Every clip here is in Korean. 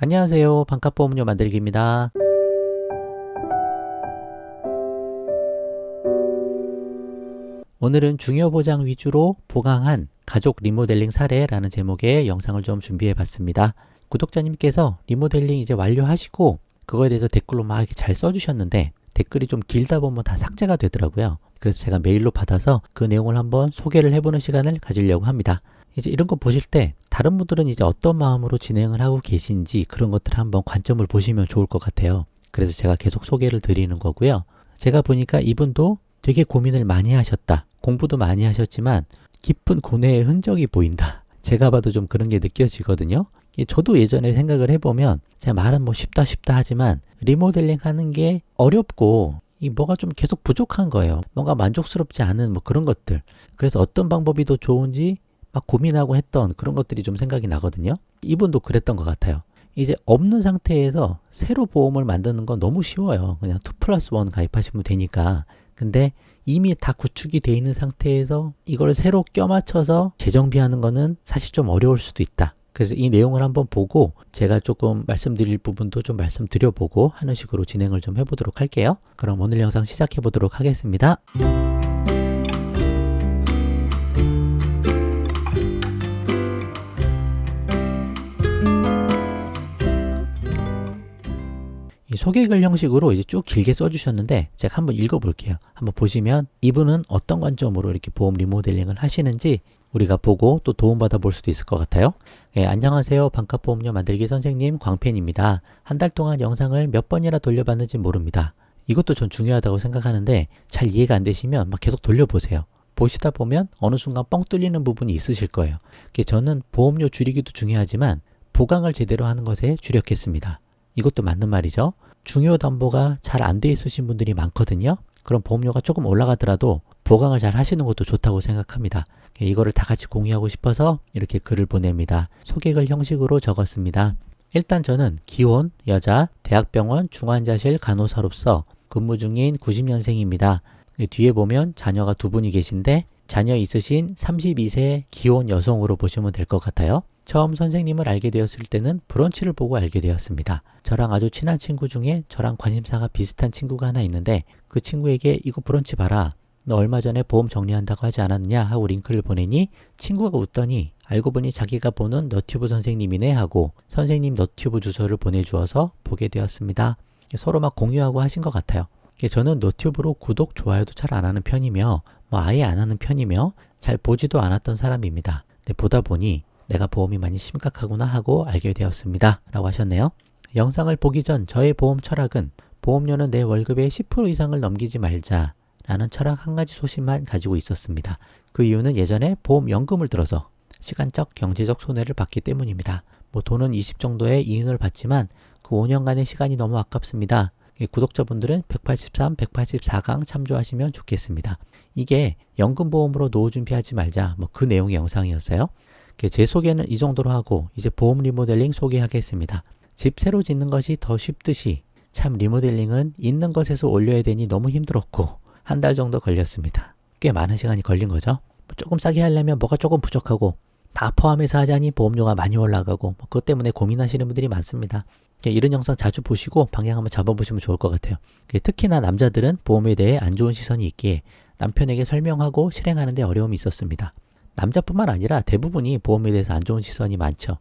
안녕하세요. 반값보험료 만들기입니다. 오늘은 중요보장 위주로 보강한 가족 리모델링 사례라는 제목의 영상을 좀 준비해 봤습니다. 구독자님께서 리모델링 이제 완료하시고 그거에 대해서 댓글로 막 이렇게 잘 써주셨는데 댓글이 좀 길다 보면 다 삭제가 되더라고요. 그래서 제가 메일로 받아서 그 내용을 한번 소개를 해보는 시간을 가지려고 합니다. 이제 이런 거 보실 때 다른 분들은 이제 어떤 마음으로 진행을 하고 계신지 그런 것들을 한번 관점을 보시면 좋을 것 같아요. 그래서 제가 계속 소개를 드리는 거고요. 제가 보니까 이분도 되게 고민을 많이 하셨다. 공부도 많이 하셨지만 깊은 고뇌의 흔적이 보인다. 제가 봐도 좀 그런 게 느껴지거든요. 저도 예전에 생각을 해보면 제가 말은 뭐 쉽다 하지만 리모델링 하는 게 어렵고 뭐가 좀 계속 부족한 거예요. 뭔가 만족스럽지 않은 뭐 그런 것들. 그래서 어떤 방법이 더 좋은지 막 고민하고 했던 그런 것들이 좀 생각이 나거든요. 이분도 그랬던 것 같아요. 이제 없는 상태에서 새로 보험을 만드는 건 너무 쉬워요. 그냥 2+1 가입하시면 되니까. 근데 이미 다 구축이 돼 있는 상태에서 이걸 새로 껴맞춰서 재정비하는 거는 사실 좀 어려울 수도 있다. 그래서 이 내용을 한번 보고 제가 조금 말씀드릴 부분도 좀 말씀드려보고 하는 식으로 진행을 좀 해보도록 할게요. 그럼 오늘 영상 시작해 보도록 하겠습니다. 이 소개글 형식으로 이제 쭉 길게 써주셨는데 제가 한번 읽어볼게요. 한번 보시면 이분은 어떤 관점으로 이렇게 보험 리모델링을 하시는지 우리가 보고 또 도움받아 볼 수도 있을 것 같아요. 안녕하세요. 반값보험료 만들기 선생님 광팬입니다. 한 달 동안 영상을 몇 번이나 돌려봤는지 모릅니다. 이것도 전 중요하다고 생각하는데 잘 이해가 안 되시면 막 계속 돌려보세요. 보시다 보면 어느 순간 뻥 뚫리는 부분이 있으실 거예요. 저는 보험료 줄이기도 중요하지만 보강을 제대로 하는 것에 주력했습니다. 이것도 맞는 말이죠. 중요 담보가 잘 안 돼 있으신 분들이 많거든요. 그럼 보험료가 조금 올라가더라도 보강을 잘 하시는 것도 좋다고 생각합니다. 이거를 다 같이 공유하고 싶어서 이렇게 글을 보냅니다. 소개글 형식으로 적었습니다. 일단 저는 기혼, 여자, 대학병원 중환자실 간호사로서 근무 중인 90년생입니다. 뒤에 보면 자녀가 2분이 계신데 자녀 있으신 32세 기혼 여성으로 보시면 될 것 같아요. 처음 선생님을 알게 되었을 때는 브런치를 보고 알게 되었습니다. 저랑 아주 친한 친구 중에 저랑 관심사가 비슷한 친구가 하나 있는데 그 친구에게 이거 브런치 봐라. 너 얼마 전에 보험 정리한다고 하지 않았냐 하고 링크를 보내니 친구가 웃더니 알고 보니 자기가 보는 너튜브 선생님이네 하고 선생님 너튜브 주소를 보내주어서 보게 되었습니다. 서로 막 공유하고 하신 것 같아요. 저는 너튜브로 구독, 좋아요도 잘 안 하는 편이며 뭐 아예 안 하는 편이며 잘 보지도 않았던 사람입니다. 근데 보다 보니 내가 보험이 많이 심각하구나 하고 알게 되었습니다. 라고 하셨네요. 영상을 보기 전 저의 보험 철학은 보험료는 내 월급의 10% 이상을 넘기지 말자 라는 철학 한 가지 소신만 가지고 있었습니다. 그 이유는 예전에 보험연금을 들어서 시간적, 경제적 손해를 봤기 때문입니다. 뭐 돈은 20 정도의 이윤을 받지만 그 5년간의 시간이 너무 아깝습니다. 구독자분들은 183, 184강 참조하시면 좋겠습니다. 이게 연금보험으로 노후 준비하지 말자 뭐 그 내용의 영상이었어요. 제 소개는 이 정도로 하고 이제 보험 리모델링 소개하겠습니다. 집 새로 짓는 것이 더 쉽듯이 참 리모델링은 있는 것에서 올려야 되니 너무 힘들었고 한 달 정도 걸렸습니다. 꽤 많은 시간이 걸린 거죠. 조금 싸게 하려면 뭐가 조금 부족하고 다 포함해서 하자니 보험료가 많이 올라가고 그것 때문에 고민하시는 분들이 많습니다. 이런 영상 자주 보시고 방향 한번 잡아보시면 좋을 것 같아요. 특히나 남자들은 보험에 대해 안 좋은 시선이 있기에 남편에게 설명하고 실행하는 데 어려움이 있었습니다. 남자뿐만 아니라 대부분이 보험에 대해서 안 좋은 시선이 많죠.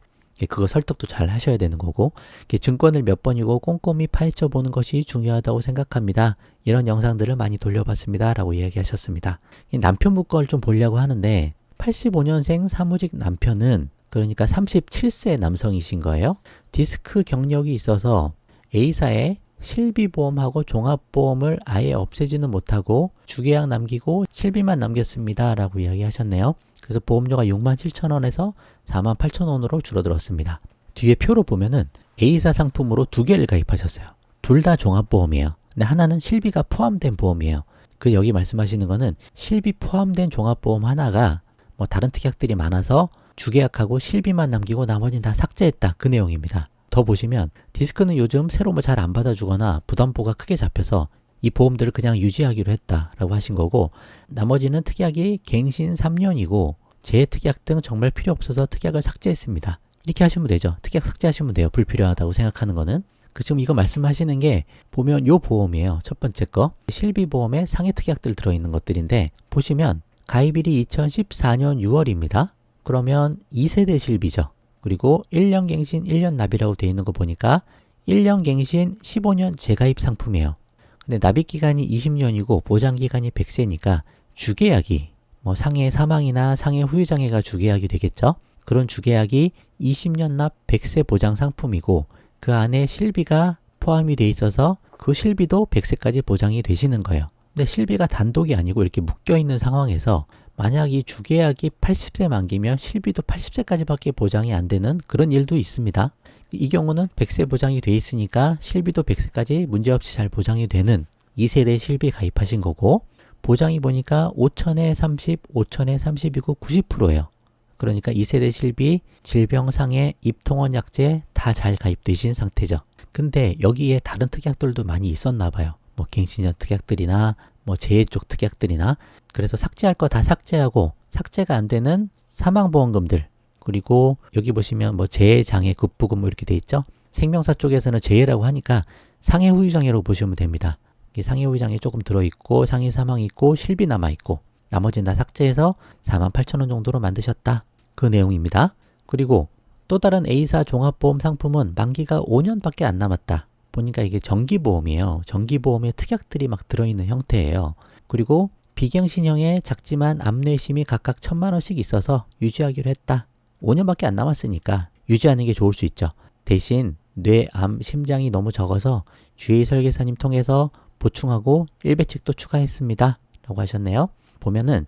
그거 설득도 잘 하셔야 되는 거고 증권을 몇 번이고 꼼꼼히 파헤쳐 보는 것이 중요하다고 생각합니다. 이런 영상들을 많이 돌려봤습니다. 라고 이야기하셨습니다. 남편분 걸 좀 보려고 하는데 85년생 사무직 남편은 그러니까 37세 남성이신 거예요. 디스크 경력이 있어서 A사에 실비보험하고 종합보험을 아예 없애지는 못하고 주계약 남기고 실비만 남겼습니다. 라고 이야기하셨네요. 그래서 보험료가 67,000원에서 48,000원으로 줄어들었습니다. 뒤에 표로 보면은 A사 상품으로 2개를 가입하셨어요. 둘 다 종합보험이에요. 근데 하나는 실비가 포함된 보험이에요. 여기 말씀하시는 거는 실비 포함된 종합보험 하나가 뭐 다른 특약들이 많아서 주계약하고 실비만 남기고 나머지는 다 삭제했다. 그 내용입니다. 더 보시면 디스크는 요즘 새로 뭐 잘 안 받아주거나 부담보가 크게 잡혀서 이 보험들을 그냥 유지하기로 했다라고 하신 거고 나머지는 특약이 갱신 3년이고 재특약 등 정말 필요 없어서 특약을 삭제했습니다. 이렇게 하시면 되죠. 특약 삭제하시면 돼요. 불필요하다고 생각하는 거는. 지금 이거 말씀하시는 게 보면 요 보험이에요. 첫 번째 거. 실비보험에 상해 특약들 들어있는 것들인데 보시면 가입일이 2014년 6월입니다. 그러면 2세대 실비죠. 그리고 1년 갱신 1년 납이라고 되어 있는 거 보니까 1년 갱신 15년 재가입 상품이에요. 근데 납입 기간이 20년이고 보장 기간이 100세니까 주계약이 뭐 상해 사망이나 상해 후유 장애가 주계약이 되겠죠. 그런 주계약이 20년 납 100세 보장 상품이고 그 안에 실비가 포함이 돼 있어서 그 실비도 100세까지 보장이 되시는 거예요. 근데 실비가 단독이 아니고 이렇게 묶여 있는 상황에서 만약 이 주계약이 80세 만기면 실비도 80세까지밖에 보장이 안 되는 그런 일도 있습니다. 이 경우는 100세 보장이 돼 있으니까 실비도 100세까지 문제없이 잘 보장이 되는 2세대 실비 가입하신 거고 보장이 보니까 5천에 30, 5천에 30이고 90%예요. 그러니까 2세대 실비, 질병상해, 입통원 약제 다 잘 가입되신 상태죠. 근데 여기에 다른 특약들도 많이 있었나 봐요. 뭐 갱신형 특약들이나 뭐 재해 쪽 특약들이나 그래서 삭제할 거 다 삭제하고 삭제가 안 되는 사망보험금들 그리고 여기 보시면 뭐 재해장애 급부금 뭐 이렇게 돼 있죠. 생명사 쪽에서는 재해라고 하니까 상해 후유 장애로 보시면 됩니다. 상해 후유 장애 조금 들어있고 상해 사망이 있고 실비 남아있고 나머지는 다 삭제해서 48,000원 정도로 만드셨다. 그 내용입니다. 그리고 또 다른 A사 종합보험 상품은 만기가 5년밖에 안 남았다. 보니까 이게 정기보험이에요. 정기보험에 특약들이 막 들어있는 형태예요. 그리고 비갱신형의 작지만 암뇌심이 각각 1,000만원씩 있어서 유지하기로 했다. 5년밖에 안 남았으니까 유지하는 게 좋을 수 있죠. 대신 뇌, 암, 심장이 너무 적어서 GA 설계사님 통해서 보충하고 1배칙도 추가했습니다. 라고 하셨네요. 보면은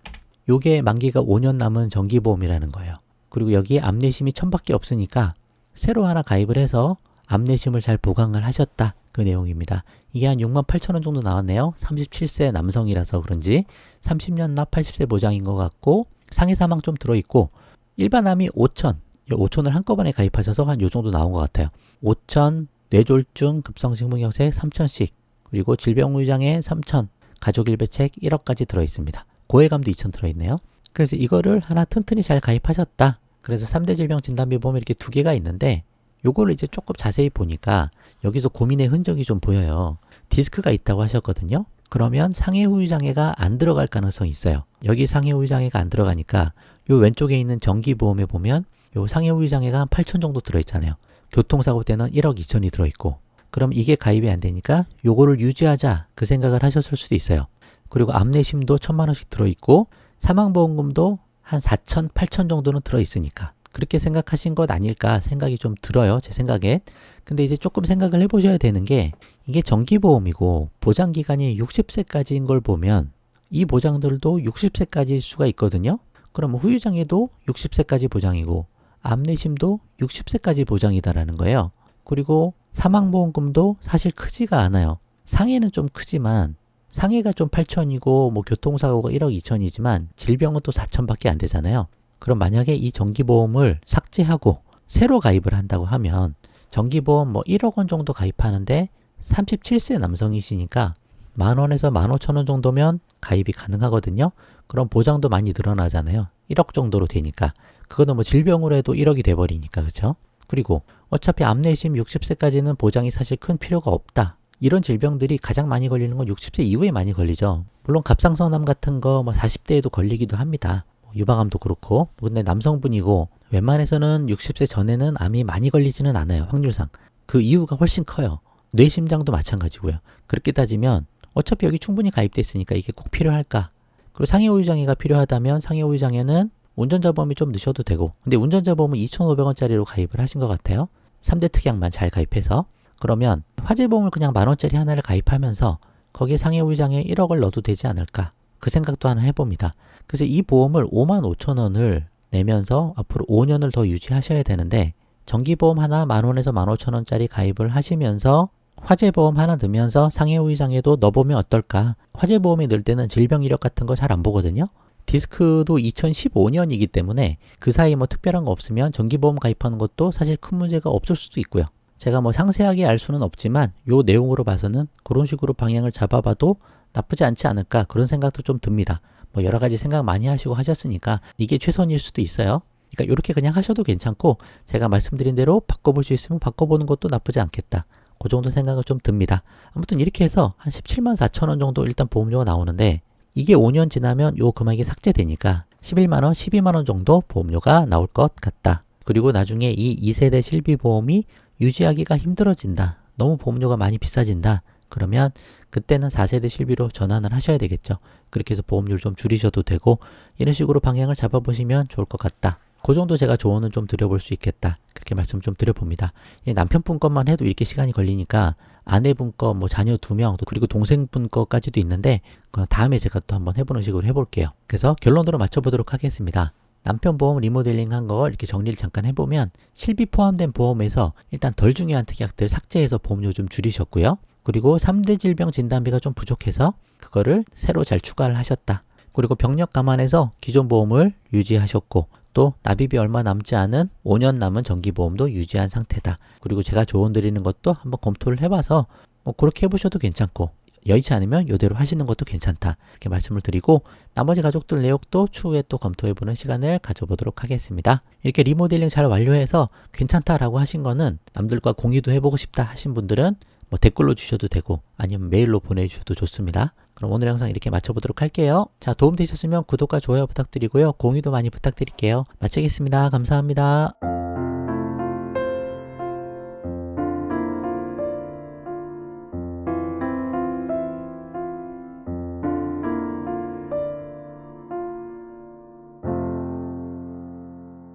요게 만기가 5년 남은 정기보험이라는 거예요. 그리고 여기에 암내심이 1,000밖에 없으니까 새로 하나 가입을 해서 암내심을 잘 보강을 하셨다. 그 내용입니다. 이게 한 68,000원 정도 나왔네요. 37세 남성이라서 그런지 30년 납 80세 보장인 것 같고 상해 사망 좀 들어있고 일반암이 5,000, 5,000을 한꺼번에 가입하셔서 한 요 정도 나온 것 같아요. 5,000, 뇌졸중, 급성식물경색 3,000씩 그리고 질병후유장애 3,000, 가족일배책 1억까지 들어있습니다. 고해감도 2,000 들어있네요. 그래서 이거를 하나 튼튼히 잘 가입하셨다. 그래서 3대 질병 진단비 보면 이렇게 두 개가 있는데 요거를 이제 조금 자세히 보니까 여기서 고민의 흔적이 좀 보여요. 디스크가 있다고 하셨거든요. 그러면 상해 후유 장애가 안 들어갈 가능성이 있어요. 여기 상해 후유 장애가 안 들어가니까 요 왼쪽에 있는 정기보험에 보면 요 상해 후유 장애가 한 8,000 정도 들어있잖아요. 교통사고 때는 1억 2천이 들어있고 그럼 이게 가입이 안 되니까 요거를 유지하자 그 생각을 하셨을 수도 있어요. 그리고 암내심도 1,000만원씩 들어있고 사망보험금도 한 4천, 8천 정도는 들어있으니까 그렇게 생각하신 것 아닐까 생각이 좀 들어요. 제 생각에. 근데 이제 조금 생각을 해보셔야 되는 게 이게 정기보험이고 보장기간이 60세까지인 걸 보면 이 보장들도 60세까지일 수가 있거든요. 그럼 후유장애도 60세까지 보장이고 암내심도 60세까지 보장이다라는 거예요. 그리고 사망보험금도 사실 크지가 않아요. 상해는 좀 크지만 상해가 좀 8천이고 뭐 교통사고가 1억 2천이지만 질병은 또 4천밖에 안 되잖아요. 그럼 만약에 이 정기보험을 삭제하고 새로 가입을 한다고 하면 정기보험 뭐 1억 원 정도 가입하는데 37세 남성이시니까 10,000원에서 15,000원 정도면 가입이 가능하거든요. 그럼 보장도 많이 늘어나잖아요. 1억 정도로 되니까. 그거는 뭐 질병으로 해도 1억이 돼버리니까 그렇죠? 그리고 어차피 암내심 60세까지는 보장이 사실 큰 필요가 없다. 이런 질병들이 가장 많이 걸리는 건 60세 이후에 많이 걸리죠. 물론 갑상선암 같은 거 뭐 40대에도 걸리기도 합니다. 유방암도 그렇고. 근데 남성분이고 웬만해서는 60세 전에는 암이 많이 걸리지는 않아요. 확률상. 그 이유가 훨씬 커요. 뇌심장도 마찬가지고요. 그렇게 따지면 어차피 여기 충분히 가입돼 있으니까 이게 꼭 필요할까? 그리고 상해 후유 장애가 필요하다면 상해 후유 장애는 운전자 보험이 좀 넣으셔도 되고 근데 운전자 보험은 2,500원짜리로 가입을 하신 것 같아요. 3대 특약만 잘 가입해서. 그러면 화재보험을 그냥 10,000원짜리 하나를 가입하면서 거기에 상해 후유 장애 1억을 넣어도 되지 않을까? 그 생각도 하나 해봅니다. 그래서 이 보험을 55,000원을 내면서 앞으로 5년을 더 유지하셔야 되는데 정기보험 하나 10,000원에서 15,000원짜리 가입을 하시면서 화재보험 하나 넣으면서 상해 후유 장애도 넣어보면 어떨까? 화재보험이 넣을 때는 질병 이력 같은 거 잘 안 보거든요. 디스크도 2015년이기 때문에 그 사이 뭐 특별한 거 없으면 정기보험 가입하는 것도 사실 큰 문제가 없을 수도 있고요. 제가 뭐 상세하게 알 수는 없지만 요 내용으로 봐서는 그런 식으로 방향을 잡아봐도 나쁘지 않지 않을까 그런 생각도 좀 듭니다. 뭐 여러 가지 생각 많이 하시고 하셨으니까 이게 최선일 수도 있어요. 그러니까 이렇게 그냥 하셔도 괜찮고 제가 말씀드린 대로 바꿔볼 수 있으면 바꿔보는 것도 나쁘지 않겠다. 그 정도 생각은 좀 듭니다. 아무튼 이렇게 해서 한 17만 4천 원 정도 일단 보험료가 나오는데 이게 5년 지나면 요 금액이 삭제되니까 11만 원, 12만 원 정도 보험료가 나올 것 같다. 그리고 나중에 이 2세대 실비보험이 유지하기가 힘들어진다. 너무 보험료가 많이 비싸진다. 그러면 그때는 4세대 실비로 전환을 하셔야 되겠죠. 그렇게 해서 보험료를 좀 줄이셔도 되고 이런 식으로 방향을 잡아보시면 좋을 것 같다. 그 정도 제가 조언은 좀 드려볼 수 있겠다. 그렇게 말씀 좀 드려봅니다. 남편분 것만 해도 이렇게 시간이 걸리니까 아내분 거, 뭐 자녀 2명, 그리고 동생분 거까지도 있는데 다음에 제가 또 한번 해보는 식으로 해볼게요. 그래서 결론으로 맞춰보도록 하겠습니다. 남편 보험 리모델링 한 거 이렇게 정리를 잠깐 해보면 실비 포함된 보험에서 일단 덜 중요한 특약들 삭제해서 보험료 좀 줄이셨고요. 그리고 3대 질병 진단비가 좀 부족해서 그거를 새로 잘 추가를 하셨다. 그리고 병력 감안해서 기존 보험을 유지하셨고 또 납입이 얼마 남지 않은 5년 남은 정기보험도 유지한 상태다. 그리고 제가 조언 드리는 것도 한번 검토를 해봐서 뭐 그렇게 해보셔도 괜찮고 여의치 않으면 이대로 하시는 것도 괜찮다. 이렇게 말씀을 드리고 나머지 가족들 내역도 추후에 또 검토해보는 시간을 가져보도록 하겠습니다. 이렇게 리모델링 잘 완료해서 괜찮다라고 하신 거는 남들과 공유도 해보고 싶다 하신 분들은 뭐 댓글로 주셔도 되고 아니면 메일로 보내주셔도 좋습니다. 그럼 오늘 영상 이렇게 마쳐보도록 할게요. 자, 도움 되셨으면 구독과 좋아요 부탁드리고요. 공유도 많이 부탁드릴게요. 마치겠습니다. 감사합니다.